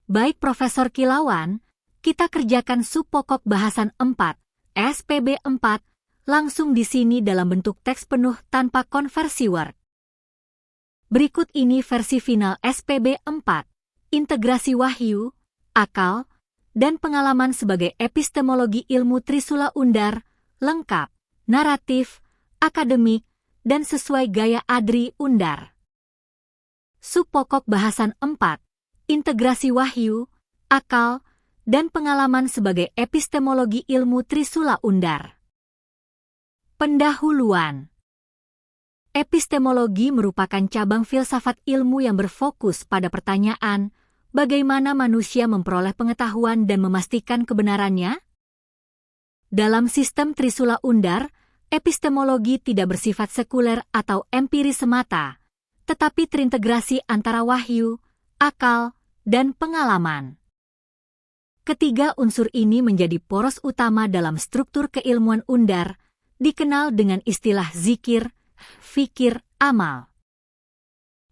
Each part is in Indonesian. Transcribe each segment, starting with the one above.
Baik Profesor Kilauan, kita kerjakan subpokok bahasan 4, SPB 4, langsung di sini dalam bentuk teks penuh tanpa konversi Word. Berikut ini versi final SPB 4, integrasi wahyu, akal, dan pengalaman sebagai epistemologi ilmu Trisula Undar, lengkap, naratif, akademik, dan sesuai gaya Adri Undar. Subpokok bahasan 4, integrasi wahyu, akal, dan pengalaman sebagai epistemologi ilmu Trisula Undar. Pendahuluan. Epistemologi merupakan cabang filsafat ilmu yang berfokus pada pertanyaan, bagaimana manusia memperoleh pengetahuan dan memastikan kebenarannya? Dalam sistem Trisula Undar, epistemologi tidak bersifat sekuler atau empiris semata, tetapi terintegrasi antara wahyu, akal, dan pengalaman. Ketiga unsur ini menjadi poros utama dalam struktur keilmuan Undar, dikenal dengan istilah zikir, fikir, amal.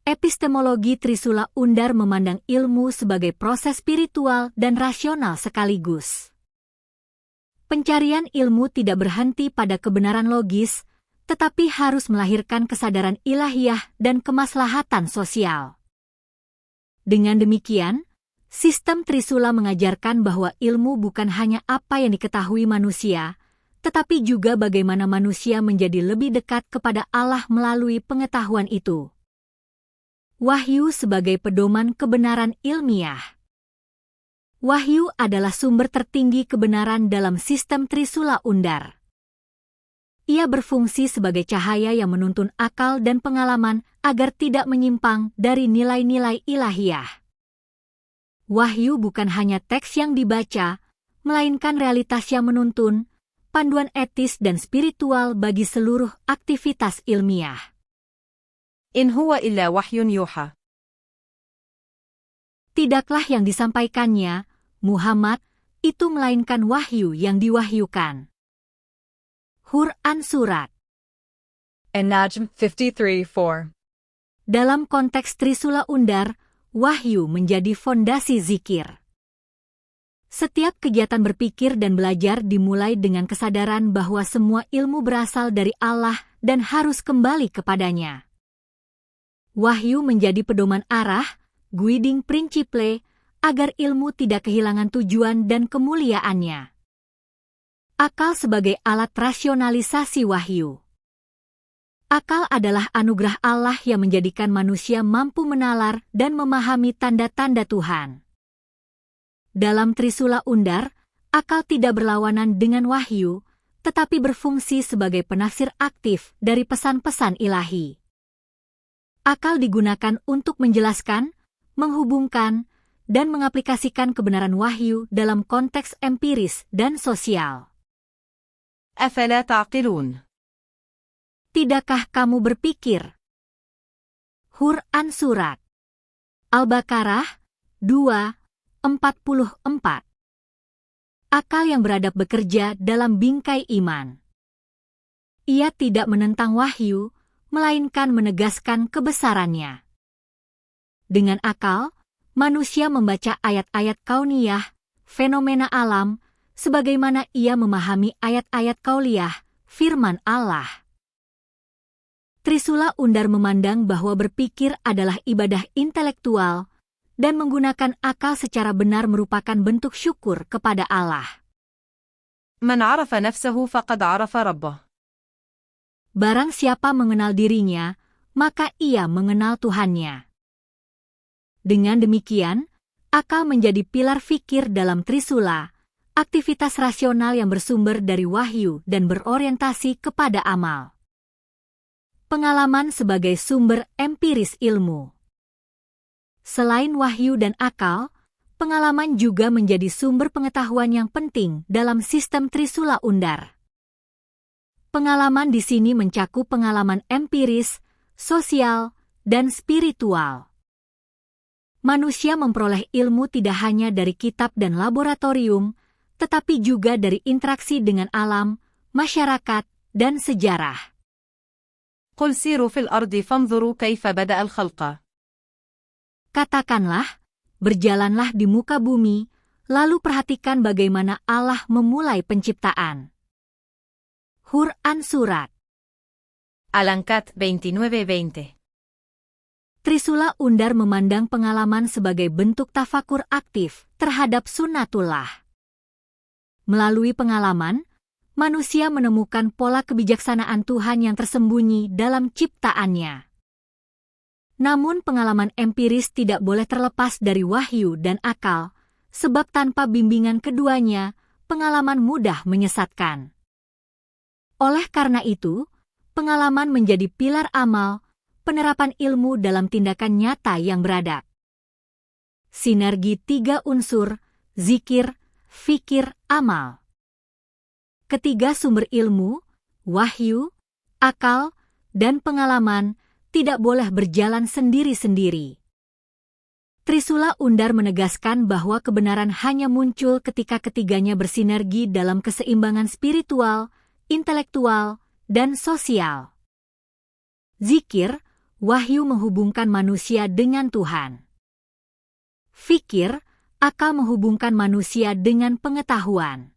Epistemologi Trisula Undar memandang ilmu sebagai proses spiritual dan rasional sekaligus. Pencarian ilmu tidak berhenti pada kebenaran logis, tetapi harus melahirkan kesadaran ilahiyah dan kemaslahatan sosial. Dengan demikian, sistem Trisula mengajarkan bahwa ilmu bukan hanya apa yang diketahui manusia, tetapi juga bagaimana manusia menjadi lebih dekat kepada Allah melalui pengetahuan itu. Wahyu sebagai pedoman kebenaran ilmiah. Wahyu adalah sumber tertinggi kebenaran dalam sistem Trisula Undar. Ia berfungsi sebagai cahaya yang menuntun akal dan pengalaman agar tidak menyimpang dari nilai-nilai ilahiyah. Wahyu bukan hanya teks yang dibaca, melainkan realitas yang menuntun, panduan etis dan spiritual bagi seluruh aktivitas ilmiah. In huwa illa wahyun yuha. Tidaklah yang disampaikannya, Muhammad, itu melainkan wahyu yang diwahyukan. Quran Surat An-Najm 53:4. Dalam konteks Trisula Undar, wahyu menjadi fondasi zikir. Setiap kegiatan berpikir dan belajar dimulai dengan kesadaran bahwa semua ilmu berasal dari Allah dan harus kembali kepadanya. Wahyu menjadi pedoman arah, guiding principle, agar ilmu tidak kehilangan tujuan dan kemuliaannya. Akal sebagai alat rasionalisasi wahyu. Akal adalah anugerah Allah yang menjadikan manusia mampu menalar dan memahami tanda-tanda Tuhan. Dalam Trisula Undar, akal tidak berlawanan dengan wahyu, tetapi berfungsi sebagai penafsir aktif dari pesan-pesan ilahi. Akal digunakan untuk menjelaskan, menghubungkan, dan mengaplikasikan kebenaran wahyu dalam konteks empiris dan sosial. Afala ta'qilun. Tidakkah kamu berpikir? Quran Surat Al-Baqarah 2:44. Akal yang beradab bekerja dalam bingkai iman. Ia tidak menentang wahyu, melainkan menegaskan kebesarannya. Dengan akal, manusia membaca ayat-ayat kauniyah, fenomena alam, sebagaimana ia memahami ayat-ayat kauliyah, firman Allah. Trisula Undar memandang bahwa berpikir adalah ibadah intelektual, dan menggunakan akal secara benar merupakan bentuk syukur kepada Allah. Man 'arafa nafsahu faqad 'arafa rabbah. Barang siapa mengenal dirinya, maka ia mengenal Tuhannya. Dengan demikian, akal menjadi pilar fikir dalam Trisula, aktivitas rasional yang bersumber dari wahyu dan berorientasi kepada amal. Pengalaman sebagai sumber empiris ilmu. Selain wahyu dan akal, pengalaman juga menjadi sumber pengetahuan yang penting dalam sistem Trisula Undar. Pengalaman di sini mencakup pengalaman empiris, sosial, dan spiritual. Manusia memperoleh ilmu tidak hanya dari kitab dan laboratorium, tetapi juga dari interaksi dengan alam, masyarakat, dan sejarah. Qul siru fil ardi fanzuru kaifa bada'a al-khalqa. Katakanlah, Berjalanlah di muka bumi, lalu perhatikan bagaimana Allah memulai penciptaan. Quran Surat Al-Ankat 29:20. Trisula Undar memandang pengalaman sebagai bentuk tafakur aktif terhadap sunnatullah. Melalui pengalaman, manusia menemukan pola kebijaksanaan Tuhan yang tersembunyi dalam ciptaannya. Namun pengalaman empiris tidak boleh terlepas dari wahyu dan akal, sebab tanpa bimbingan keduanya, pengalaman mudah menyesatkan. Oleh karena itu, pengalaman menjadi pilar amal, penerapan ilmu dalam tindakan nyata yang beradab. Sinergi 3 unsur, zikir, fikir, amal. Ketiga sumber ilmu, wahyu, akal, dan pengalaman tidak boleh berjalan sendiri-sendiri. Trisula Undar menegaskan bahwa kebenaran hanya muncul ketika ketiganya bersinergi dalam keseimbangan spiritual, intelektual, dan sosial. Zikir, wahyu menghubungkan manusia dengan Tuhan. Fikir, akal menghubungkan manusia dengan pengetahuan.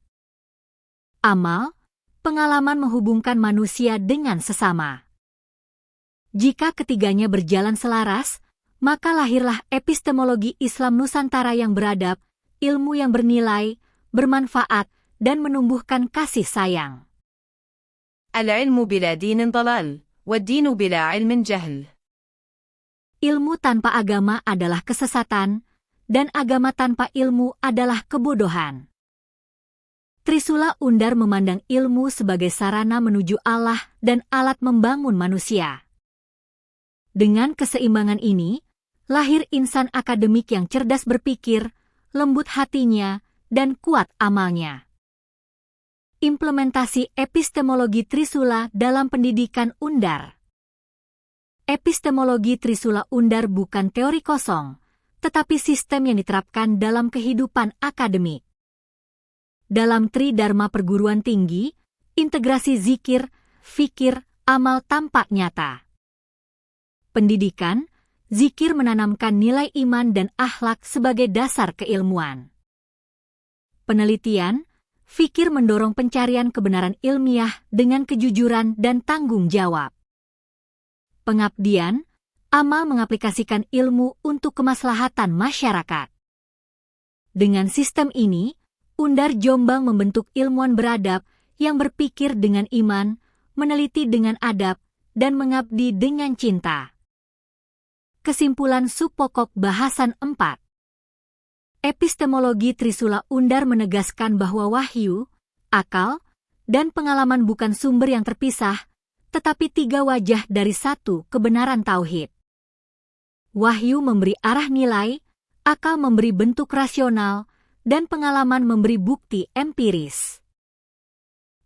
Amal, pengalaman menghubungkan manusia dengan sesama. Jika ketiganya berjalan selaras, maka lahirlah epistemologi Islam Nusantara yang beradab, ilmu yang bernilai, bermanfaat, dan menumbuhkan kasih sayang. Al-ilmu bila dinin dalal, wad-dinu bila ilmin jahl. Ilmu tanpa agama adalah kesesatan, dan agama tanpa ilmu adalah kebodohan. Trisula Undar memandang ilmu sebagai sarana menuju Allah dan alat membangun manusia. Dengan keseimbangan ini, lahir insan akademik yang cerdas berpikir, lembut hatinya, dan kuat amalnya. Implementasi epistemologi Trisula dalam pendidikan Undar. Epistemologi Trisula Undar bukan teori kosong, tetapi sistem yang diterapkan dalam kehidupan akademik. Dalam Tridharma perguruan tinggi, integrasi zikir, fikir, amal tampak nyata. Pendidikan, zikir menanamkan nilai iman dan akhlak sebagai dasar keilmuan. Penelitian, fikir mendorong pencarian kebenaran ilmiah dengan kejujuran dan tanggung jawab. Pengabdian, amal mengaplikasikan ilmu untuk kemaslahatan masyarakat. Dengan sistem ini, Undar Jombang membentuk ilmuwan beradab yang berpikir dengan iman, meneliti dengan adab, dan mengabdi dengan cinta. Kesimpulan subpokok bahasan 4. Epistemologi Trisula Undar menegaskan bahwa wahyu, akal, dan pengalaman bukan sumber yang terpisah, tetapi 3 wajah dari satu kebenaran tauhid. Wahyu memberi arah nilai, akal memberi bentuk rasional, dan pengalaman memberi bukti empiris.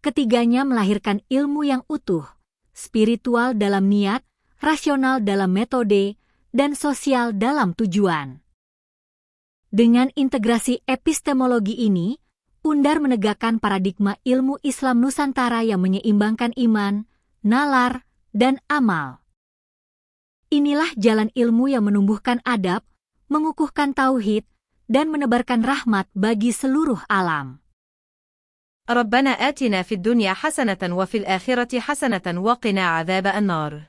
Ketiganya melahirkan ilmu yang utuh, spiritual dalam niat, rasional dalam metode, dan sosial dalam tujuan. Dengan integrasi epistemologi ini, Undar menegakkan paradigma ilmu Islam Nusantara yang menyeimbangkan iman, nalar, dan amal. Inilah jalan ilmu yang menumbuhkan adab, mengukuhkan tauhid, dan menebarkan rahmat bagi seluruh alam. ربنا آتنا في الدنيا حسنة وفي الآخرة حسنة وقنا عذاب النار.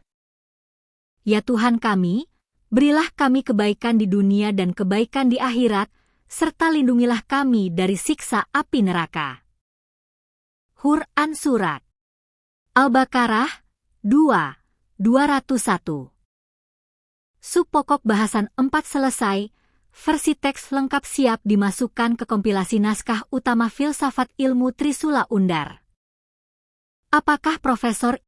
Ya Tuhan kami, berilah kami kebaikan di dunia dan kebaikan di akhirat, serta lindungilah kami dari siksa api neraka. Quran Surat Al-Baqarah 2:201. Subpokok bahasan 4 selesai, versi teks lengkap siap dimasukkan ke kompilasi naskah utama filsafat ilmu Trisula Undar. Apakah Profesor